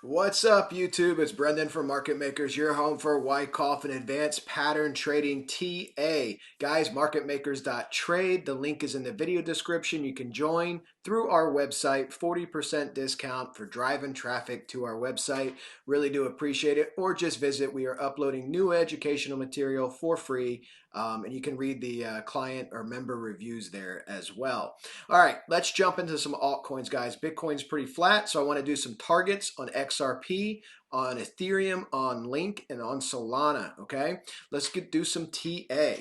What's up, YouTube? It's Brendan from Market Makers, your home for Wyckoff and Advanced Pattern Trading TA. Guys, marketmakers.trade. The link is in the video description. You can join through our website, 40% discount for driving traffic to our website. Really do appreciate it. Or just visit. We are uploading new educational material for free, and you can read the client or member reviews there as well. All right, let's jump into some altcoins, guys. Bitcoin's pretty flat, so I want to do some targets on XRP, on Ethereum, on Link, and on Solana, okay? Let's do some TA.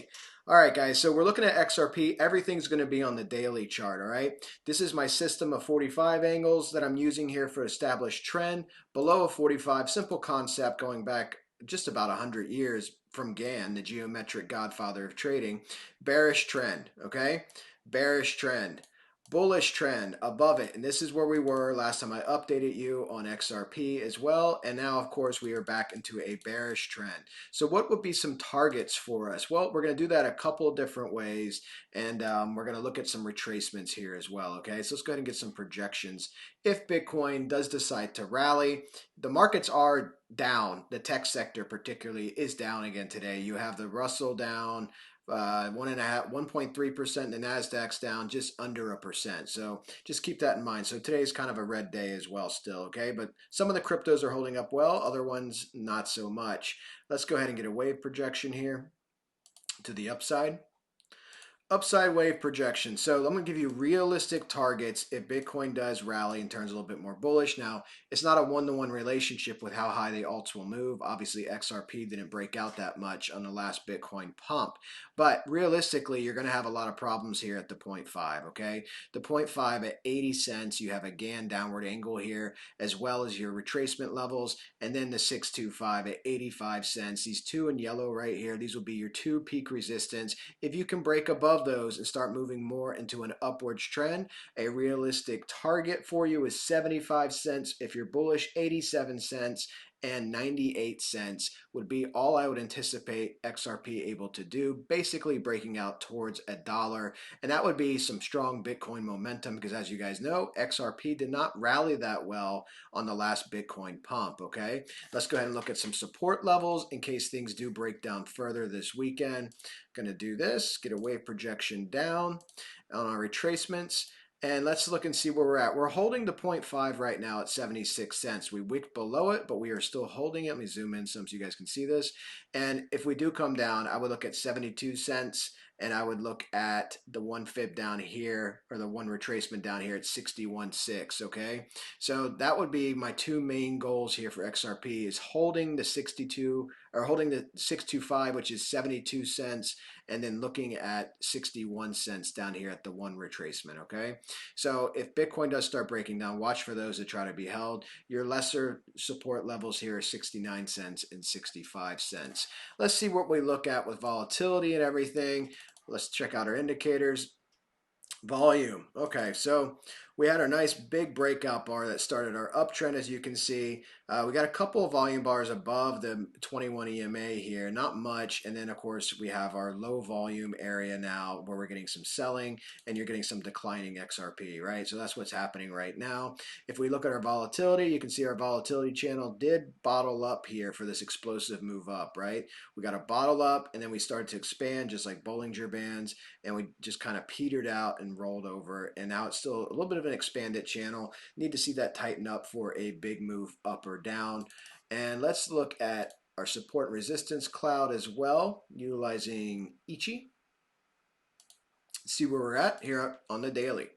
All right, guys, so we're looking at XRP. Everything's going to be on the daily chart, all right? This is my system of 45 angles that I'm using here for established trend. Below a 45, simple concept going back just about 100 years from Gann, the geometric godfather of trading. Bearish trend, okay? Bearish trend. Bullish trend above it, and this is where we were last time I updated you on XRP as well. And now, of course, we are back into a bearish trend. So what would be some targets for us? Well, we're going to do that a couple of different ways, and we're going to look at some retracements here as well. Okay, so let's go ahead and get some projections. If Bitcoin does decide to rally, the markets are down. The tech sector particularly is down again today. You have the Russell down 1.3%. The Nasdaq's down just under 1%. So just keep that in mind. So today's kind of a red day as well still, okay? But some of the cryptos are holding up well, other ones not so much. Let's go ahead and get a wave projection here to the upside. Upside wave projection. So I'm going to give you realistic targets if Bitcoin does rally and turns a little bit more bullish. Now, it's not a one-to-one relationship with how high the alts will move. Obviously, XRP didn't break out that much on the last Bitcoin pump. But realistically, you're going to have a lot of problems here at the 0.5, okay? The 0.5 at 80 cents, you have a Gann downward angle here, as well as your retracement levels. And then the 625 at 85 cents. These two in yellow right here, these will be your two peak resistance. If you can break above those and start moving more into an upwards trend, a realistic target for you is 75 cents if you're bullish, 87 cents and 98 cents would be all I would anticipate XRP able to do, basically breaking out towards $1. And that would be some strong Bitcoin momentum because, as you guys know, XRP did not rally that well on the last Bitcoin pump, okay? Let's go ahead and look at some support levels in case things do break down further this weekend. Going to do this, get a wave projection down on our retracements. And let's look and see where we're at. We're holding the 0.5 right now at 76 cents. We wicked below it, but we are still holding it. Let me zoom in some so you guys can see this. And if we do come down, I would look at 72 cents, and I would look at the one fib down here, or the one retracement down here at 61.6, okay? So that would be my two main goals here for XRP is holding the 62, or holding the 625, which is 72 cents, and then looking at 61 cents down here at the one retracement, okay? So if Bitcoin does start breaking down, watch for those that try to be held. Your lesser support levels here are 69 cents and 65 cents. Let's see what we look at with volatility and everything. Let's check out our indicators. Volume. Okay, so we had our nice big breakout bar that started our uptrend, as you can see. We got a couple of volume bars above the 21 EMA here, not much. And then, of course, we have our low volume area now where we're getting some selling and you're getting some declining XRP, right? So that's what's happening right now. If we look at our volatility, you can see our volatility channel did bottle up here for this explosive move up, right? We got a bottle up and then we started to expand just like Bollinger Bands, and we just kind of petered out and rolled over, and now it's still a little bit of an expanded channel. Need to see that tighten up for a big move up or down. And let's look at our support and resistance cloud as well, utilizing Ichi. See where we're at here on the daily.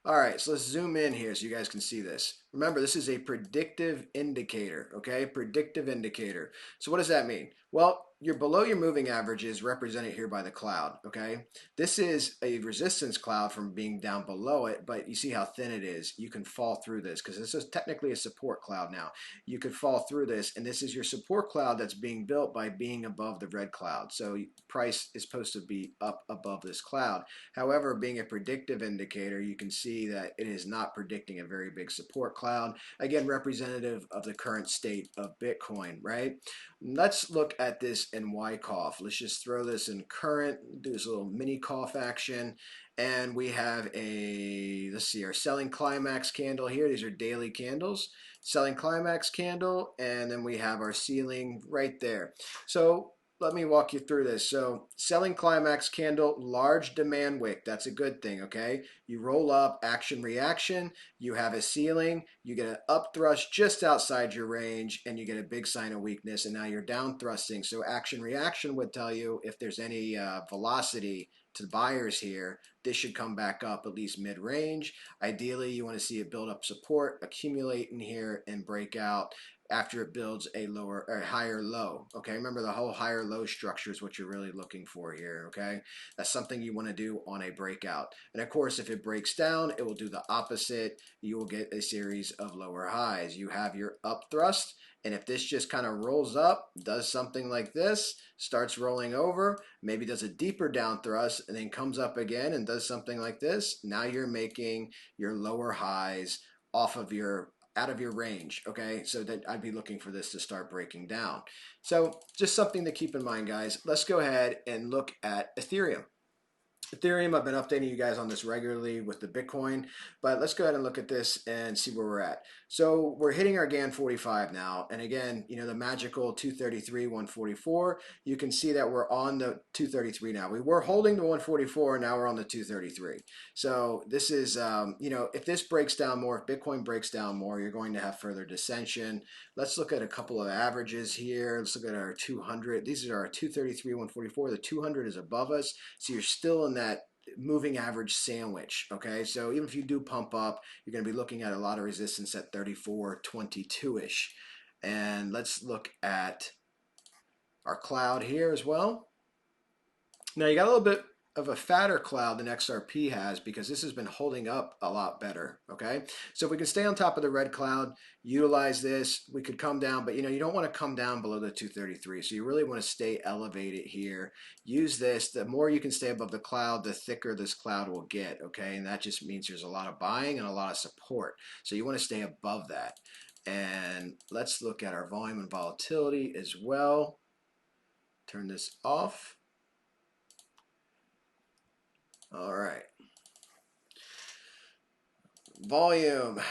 All right, so let's zoom in here so you guys can see this. Remember, this is a predictive indicator, okay? Predictive indicator. So what does that mean? Well, you're below your moving averages represented here by the cloud, okay? This is a resistance cloud from being down below it, but you see how thin it is. You can fall through this because this is technically a support cloud now. You could fall through this, and this is your support cloud that's being built by being above the red cloud. So price is supposed to be up above this cloud. However, being a predictive indicator, you can see that it is not predicting a very big support cloud. Again, representative of the current state of Bitcoin, right? Let's look at this this in Wyckoff. Let's just throw this in current, do this little mini cough action. And we have a, let's see, our selling climax candle here. These are daily candles. Selling climax candle, and then we have our ceiling right there. So let me walk you through this. So selling climax candle, large demand wick. That's a good thing, okay? You roll up, action, reaction. You have a ceiling. You get an up thrust just outside your range, and you get a big sign of weakness, and now you're down thrusting. So action, reaction would tell you if there's any velocity to the buyers here, this should come back up at least mid-range. Ideally, you want to see it build up support, accumulate in here, and break out after it builds a lower or higher low. Okay, remember the whole higher low structure is what you're really looking for here. Okay, that's something you want to do on a breakout. And of course, if it breaks down, it will do the opposite. You will get a series of lower highs. You have your up thrust, and if this just kind of rolls up, does something like this, starts rolling over, maybe does a deeper down thrust, and then comes up again and does something like this, now you're making your lower highs off of your out of your range. Okay, so that I'd be looking for this to start breaking down. So just something to keep in mind, guys. Let's go ahead and look at Ethereum. Ethereum, I've been updating you guys on this regularly with the Bitcoin, but let's go ahead and look at this and see where we're at. So we're hitting our GAN 45 now, and again, you know, the magical 233, 144, you can see that we're on the 233 now. We were holding the 144, now we're on the 233. So this is, you know, if this breaks down more, if Bitcoin breaks down more, you're going to have further dissension. Let's look at a couple of averages here. Let's look at our 200. These are our 233, 144. The 200 is above us, so you're still in that moving average sandwich. Okay, so even if you do pump up, you're going to be looking at a lot of resistance at 34.22ish. And let's look at our cloud here as well. Now you got a little bit of a fatter cloud than XRP has because this has been holding up a lot better. Okay, so if we can stay on top of the red cloud, utilize this, we could come down, but you know, you don't want to come down below the 233, so you really want to stay elevated here. Use this. The more you can stay above the cloud, the thicker this cloud will get. Okay, and that just means there's a lot of buying and a lot of support, so you want to stay above that. And let's look at our volume and volatility as well. Turn this off. All right. Volume.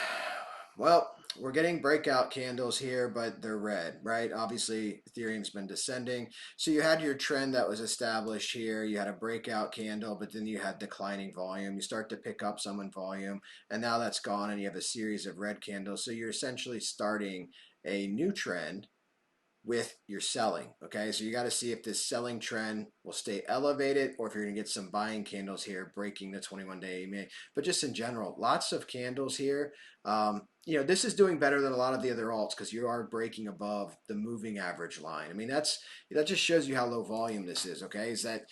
Well, we're getting breakout candles here, but they're red, right? Obviously, Ethereum's been descending. So you had your trend that was established here. You had a breakout candle, but then you had declining volume. You start to pick up some in volume, and now that's gone, and you have a series of red candles. So you're essentially starting a new trend with your selling. Okay, so you got to see if this selling trend will stay elevated or if you're going to get some buying candles here breaking the 21-day EMA. But just in general, lots of candles here. You know, this is doing better than a lot of the other alts because you are breaking above the moving average line. I mean, that just shows you how low volume this is. Okay, is that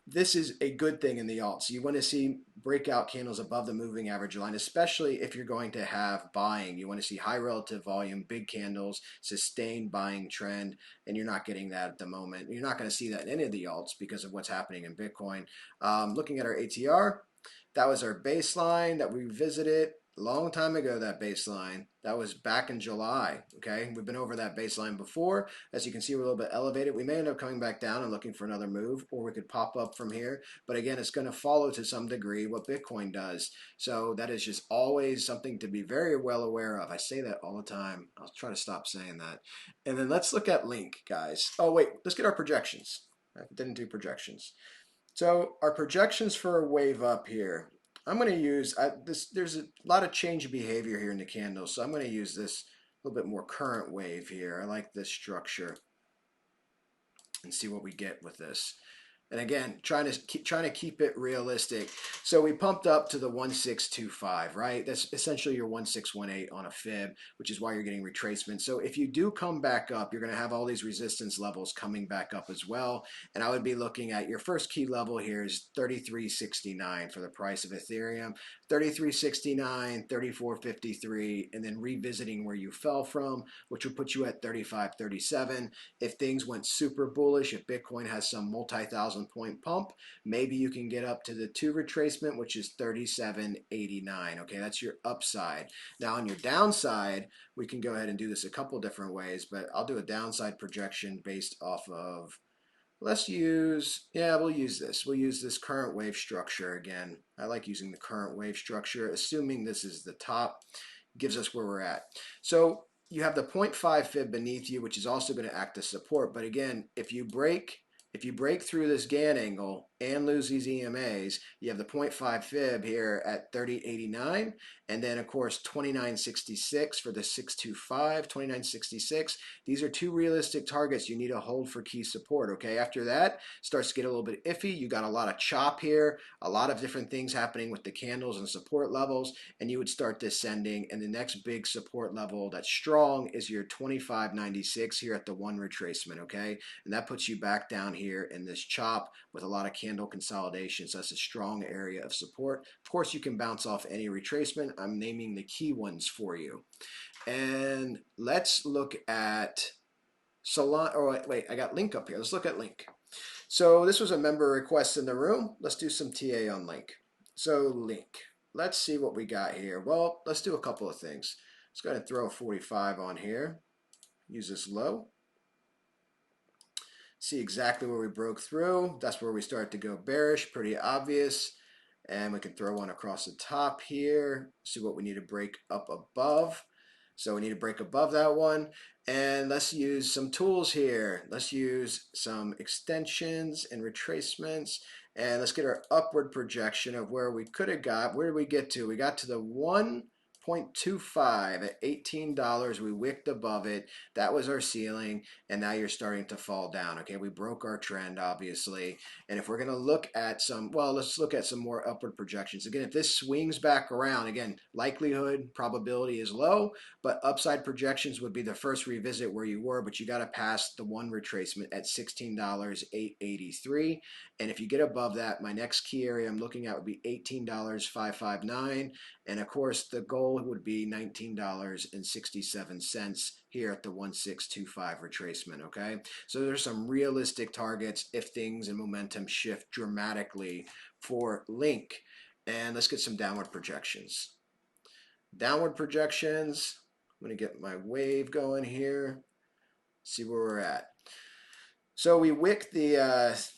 this is a good thing in the alts. You want to see breakout candles above the moving average line, especially if you're going to have buying. You want to see high relative volume, big candles, sustained buying trend, and you're not getting that at the moment. You're not going to see that in any of the alts because of what's happening in Bitcoin. Looking at our ATR, that was our baseline that we visited a long time ago, that baseline. That was back in July, okay? We've been over that baseline before. As you can see, we're a little bit elevated. We may end up coming back down and looking for another move, or we could pop up from here. But again, it's going to follow to some degree what Bitcoin does. So that is just always something to be very well aware of. I say that all the time. I'll try to stop saying that. And then let's look at Link, guys. Oh, wait, let's get our projections. I didn't do projections. So our projections for a wave up here. I'm going to use this. There's a lot of change of behavior here in the candles, so I'm going to use this a little bit more current wave here. I like this structure and see what we get with this. And again, trying to keep it realistic. So we pumped up to the 1625, right? That's essentially your 1618 on a fib, which is why you're getting retracement. So if you do come back up, you're going to have all these resistance levels coming back up as well. And I would be looking at your first key level here is 33.69 for the price of Ethereum. 33.69, 34.53, and then revisiting where you fell from, which will put you at 35.37. If things went super bullish, if Bitcoin has some multi-thousand point pump, maybe you can get up to the 2 retracement, which is 37.89. Okay, that's your upside. Now on your downside, we can go ahead and do this a couple different ways, but I'll do a downside projection based off of, let's use, yeah, we'll use this. We'll use this current wave structure again. I like using the current wave structure, assuming this is the top, gives us where we're at. So you have the 0.5 fib beneath you, which is also going to act as support. But again, if you break through this Gann angle and lose these EMAs, you have the 0.5 fib here at 30.89, and then of course 29.66 for the 625, 29.66. These are 2 realistic targets you need to hold for key support, okay? After that, starts to get a little bit iffy. You got a lot of chop here, a lot of different things happening with the candles and support levels, and you would start descending, and the next big support level that's strong is your 25.96 here at the 1 retracement, okay? And that puts you back down here in this chop with a lot of candle consolidation. So that's a strong area of support. Of course, you can bounce off any retracement. I'm naming the key ones for you. And let's look at Solana. Oh, wait, I got Link up here. Let's look at Link. So this was a member request in the room. Let's do some TA on Link. So Link, let's see what we got here. Well, let's do a couple of things. Let's go ahead and throw a 45 on here. Use this low. See exactly where we broke through. That's where we start to go bearish, pretty obvious. And we can throw one across the top here. See what we need to break up above. So we need to break above that one. And let's use some tools here. Let's use some extensions and retracements. And let's get our upward projection of where we could have got. Where did we get to? We got to the 1.25 at $18. We wicked above it. That was our ceiling, and now you're starting to fall down. Okay, we broke our trend, obviously. And if we're going to look at some, well, let's look at some more upward projections. Again, if this swings back around, again, likelihood, probability is low, but upside projections would be the first revisit where you were, but you got to pass the 1 retracement at $16.883. And if you get above that, my next key area I'm looking at would be $18.559. And of course, the goal would be $19.67 here at the 1625 retracement, okay? So there's some realistic targets if things and momentum shift dramatically for Link. And let's get some downward projections. Downward projections, I'm gonna get my wave going here, see where we're at. So we wicked the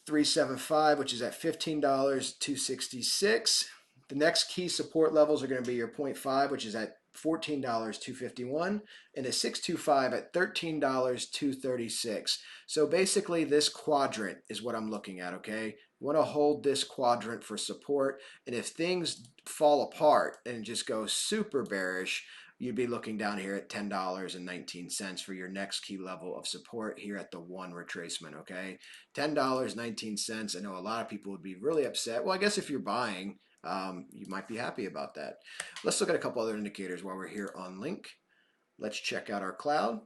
375, which is at $15.266. The next key support levels are going to be your 0.5, which is at $14.251, and a 625 at $13.236. So basically this quadrant is what I'm looking at, okay? You want to hold this quadrant for support, and if things fall apart and just go super bearish, you'd be looking down here at $10.19 for your next key level of support here at the 1 retracement, okay? $10.19. I know a lot of people would be really upset. Well, I guess if you're buying, you might be happy about that. Let's look at a couple other indicators while we're here on Link. Let's check out our cloud.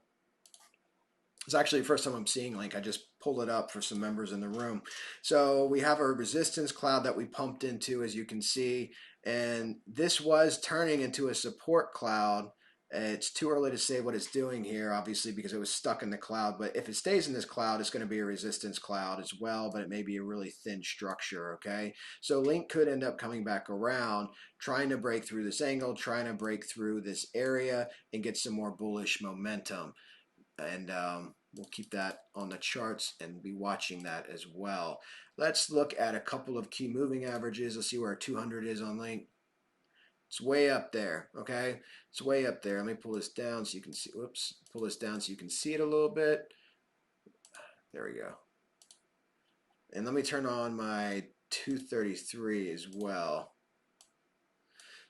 It's actually the first time I'm seeing Link. I just pulled it up for some members in the room. So we have our resistance cloud that we pumped into, as you can see, and this was turning into a support cloud. It's too early to say what it's doing here, obviously, because it was stuck in the cloud. But if it stays in this cloud, it's going to be a resistance cloud as well, but it may be a really thin structure, okay? So Link could end up coming back around, trying to break through this angle, trying to break through this area and get some more bullish momentum. And we'll keep that on the charts and be watching that as well. Let's look at a couple of key moving averages. Let's see where our 200 is on Link. It's way up there, okay? It's way up there. Let me pull this down so you can see, whoops, pull this down so you can see it a little bit. There we go. And let me turn on my 233 as well.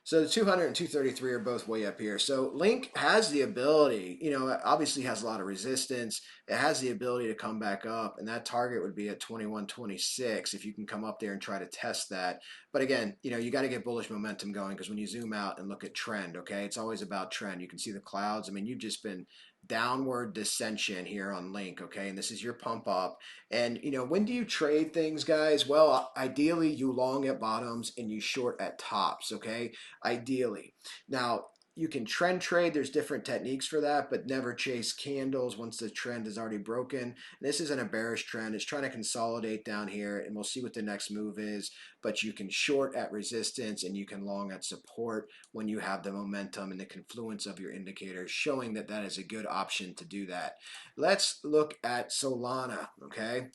So the 200 and 233 are both way up here. So Link has the ability, you know, obviously has a lot of resistance. It has the ability to come back up, and that target would be at 21.26 if you can come up there and try to test that. But again, you know, you got to get bullish momentum going, because when you zoom out and look at trend, okay, it's always about trend. You can see the clouds. I mean, you've just been downward dissension here on Link, okay? And this is your pump up. And, when do you trade things, guys? Well, ideally, you long at bottoms and you short at tops, okay? Ideally. Now, you can trend trade. There's different techniques for that, but never chase candles once the trend is already broken. This isn't a bearish trend. It's trying to consolidate down here, and we'll see what the next move is. But you can short at resistance and you can long at support when you have the momentum and the confluence of your indicators showing that that is a good option to do that. Let's look at Solana, okay?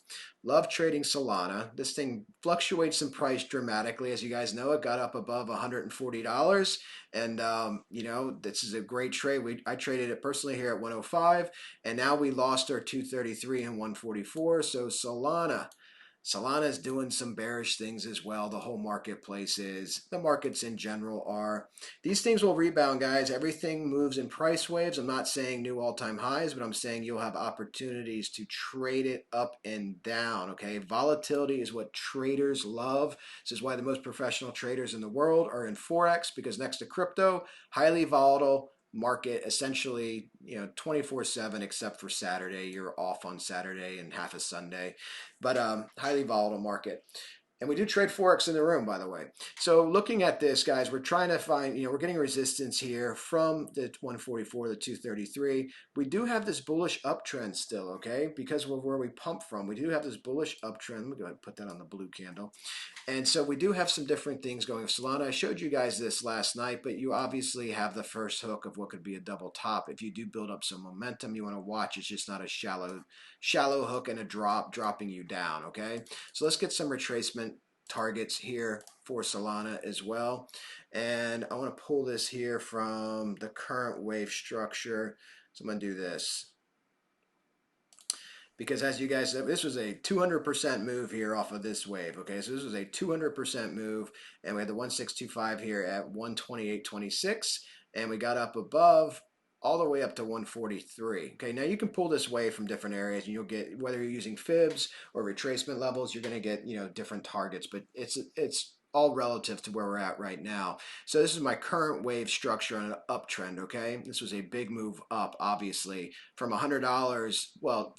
Love trading Solana. This thing fluctuates in price dramatically. As you guys know, it got up above $140. And, this is a great trade. I traded it personally here at 105. And now we lost our 233 and 144. So Solana is doing some bearish things as well. The whole marketplace is. The markets in general are. These things will rebound, guys. Everything moves in price waves. I'm not saying new all-time highs, but I'm saying you'll have opportunities to trade it up and down, okay? Volatility is what traders love. This is why the most professional traders in the world are in Forex, because next to crypto, highly volatile market, essentially 24/7 except for Saturday. You're off on Saturday and half a Sunday, but highly volatile market. And we do trade Forex in the room, by the way. So looking at this, guys, we're trying to find, we're getting resistance here from the 144, the 233. We do have this bullish uptrend still, okay? Because of where we pump from, we do have this bullish uptrend. Let me go ahead and put that on the blue candle. And so we do have some different things going with Solana. I showed you guys this last night, but you obviously have the first hook of what could be a double top. If you do build up some momentum, you want to watch. It's just not a shallow hook and a dropping you down, okay? So let's get some retracement targets here for Solana as well. And I want to pull this here from the current wave structure. So I'm going to do this. Because as you guys said, this was a 200% move here off of this wave. Okay, so this was a 200% move, and we had the 1625 here at 128.26, and we got up above all the way up to 143. Okay, now you can pull this wave from different areas, and you'll get, whether you're using fibs or retracement levels, you're going to get different targets, but it's all relative to where we're at right now. So this is my current wave structure on an uptrend, okay? This was a big move up, obviously, from $100, well,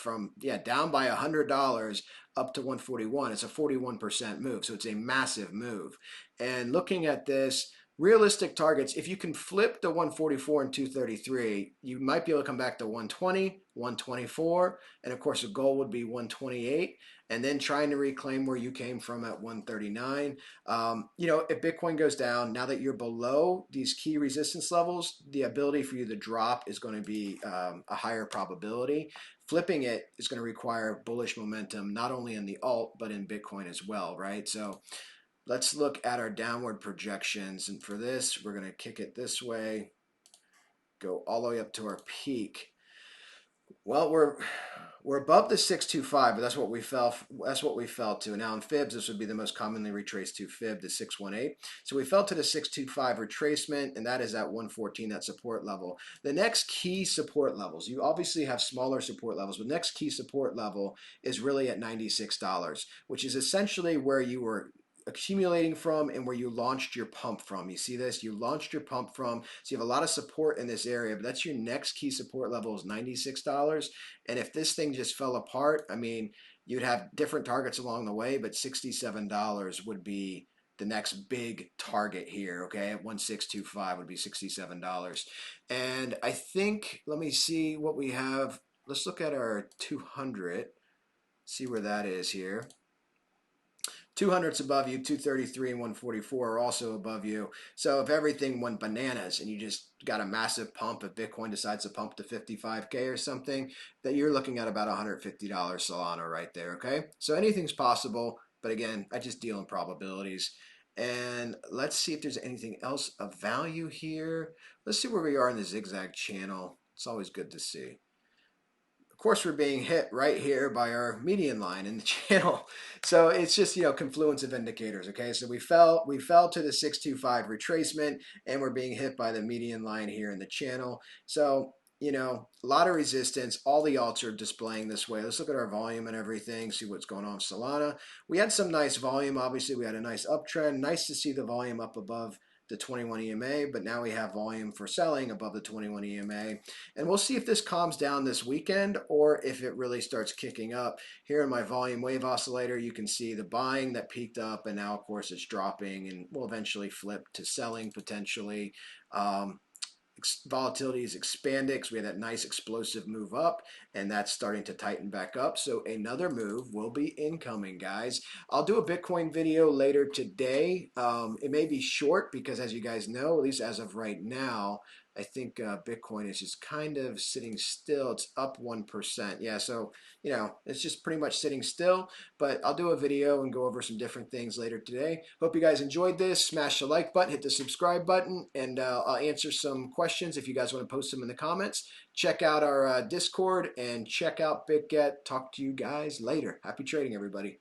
down by $100 up to 141. It's a 41% move, so it's a massive move. And looking at this, realistic targets, if you can flip the 144 and 233, you might be able to come back to 120, 124, and of course the goal would be 128, and then trying to reclaim where you came from at 139. If Bitcoin goes down, now that you're below these key resistance levels, the ability for you to drop is going to be a higher probability. Flipping it is going to require bullish momentum, not only in the alt, but in Bitcoin as well, right? So let's look at our downward projections. And for this, we're going to kick it this way, go all the way up to our peak. Well, we're above the 625, but that's what we fell to. Now in fibs, this would be the most commonly retraced to fib, the 618. So we fell to the 625 retracement, and that is at 114, that support level. The next key support levels, you obviously have smaller support levels, but the next key support level is really at $96, which is essentially where you were accumulating from and where you launched your pump from. You see this? You launched your pump from. So you have a lot of support in this area, but that's your next key support level is $96. And if this thing just fell apart, I mean, you'd have different targets along the way, but $67 would be the next big target here, okay? At 1625 would be $67. And I think, let me see what we have. Let's look at our 200, see where that is here. 200's above you, 233 and 144 are also above you. So if everything went bananas and you just got a massive pump, if Bitcoin decides to pump to 55K or something, that you're looking at about $150 Solana right there, okay? So anything's possible, but again, I just deal in probabilities. And let's see if there's anything else of value here. Let's see where we are in the zigzag channel. It's always good to see. Of course, we're being hit right here by our median line in the channel. So it's just, confluence of indicators, okay? So we fell to the 625 retracement, and we're being hit by the median line here in the channel. So, a lot of resistance. All the alts are displaying this way. Let's look at our volume and everything, see what's going on with Solana. We had some nice volume. Obviously, we had a nice uptrend. Nice to see the volume up above the 21 EMA, but now we have volume for selling above the 21 EMA. And we'll see if this calms down this weekend or if it really starts kicking up. Here in my volume wave oscillator, you can see the buying that peaked up, and now of course it's dropping and will eventually flip to selling potentially. Volatility is expanded because we had that nice explosive move up, and that's starting to tighten back up. So another move will be incoming, guys. I'll do a Bitcoin video later today. It may be short because, as you guys know, at least as of right now, I think Bitcoin is just kind of sitting still. It's up 1%. Yeah, so, it's just pretty much sitting still. But I'll do a video and go over some different things later today. Hope you guys enjoyed this. Smash the like button, hit the subscribe button, and I'll answer some questions if you guys want to post them in the comments. Check out our Discord and check out BitGet. Talk to you guys later. Happy trading, everybody.